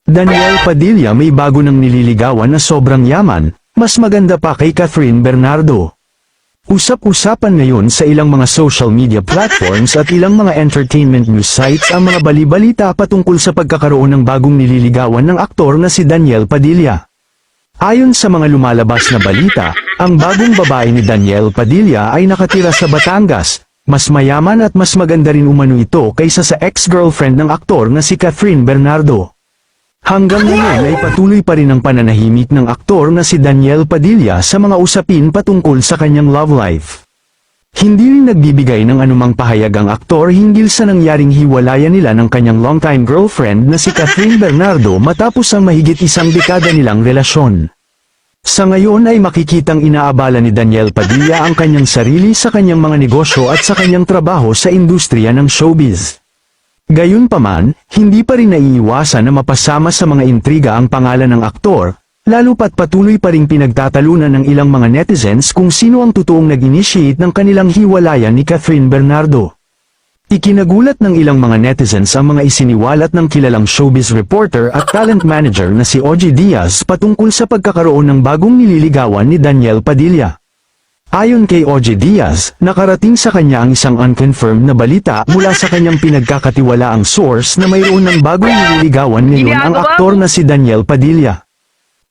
Daniel Padilla may bago ng nililigawan na sobrang yaman, mas maganda pa kay Catherine Bernardo. Usap-usapan ngayon sa ilang mga social media platforms at ilang mga entertainment news sites ang mga bali-balita patungkol sa pagkakaroon ng bagong nililigawan ng aktor na si Daniel Padilla. Ayon sa mga lumalabas na balita, ang bagong babae ni Daniel Padilla ay nakatira sa Batangas. Mas mayaman at mas maganda rin umano ito kaysa sa ex-girlfriend ng aktor na si Catherine Bernardo. Hanggang ngayon ay patuloy pa rin ang pananahimik ng aktor na si Daniel Padilla sa mga usapin patungkol sa kanyang love life. Hindi rin nagbibigay ng anumang pahayag ang aktor hinggil sa nangyaring hiwalayan nila ng kanyang longtime girlfriend na si Catherine Bernardo matapos ang mahigit isang dekada nilang relasyon. Sa ngayon ay makikitang inaabala ni Daniel Padilla ang kanyang sarili sa kanyang mga negosyo at sa kanyang trabaho sa industriya ng showbiz. Gayunpaman, hindi pa rin naiiwasan na mapasama sa mga intriga ang pangalan ng aktor, lalo pat patuloy pa ring pinagtatalunan ng ilang mga netizens kung sino ang totoong nag-initiate ng kanilang hiwalayan ni Catherine Bernardo. Ikinagulat ng ilang mga netizens ang mga isiniwalat ng kilalang showbiz reporter at talent manager na si OG Diaz patungkol sa pagkakaroon ng bagong nililigawan ni Daniel Padilla. Ayon kay OG Diaz, nakarating sa kanya ang isang unconfirmed na balita mula sa kanyang pinagkakatiwalaang source na mayroon ng bagong nililigawan ngayon ang aktor na si Daniel Padilla.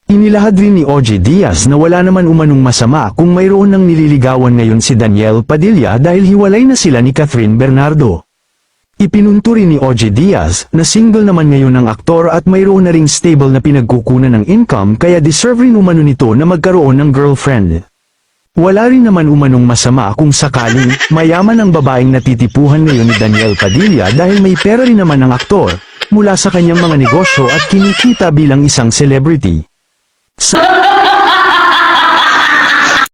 Inilahad rin ni OG Diaz na wala naman umanong masama kung mayroon ng nililigawan ngayon si Daniel Padilla dahil hiwalay na sila ni Catherine Bernardo. Ipinunto rin ni OG Diaz na single naman ngayon ang aktor at mayroon na ring stable na pinagkukunan ng income kaya deserve rin umano nito na magkaroon ng girlfriend. Wala rin naman umanong masama kung sakaling mayaman ang babaeng natitipuhan ngayon ni Daniel Padilla dahil may pera rin naman ang aktor mula sa kanyang mga negosyo at kinikita bilang isang celebrity.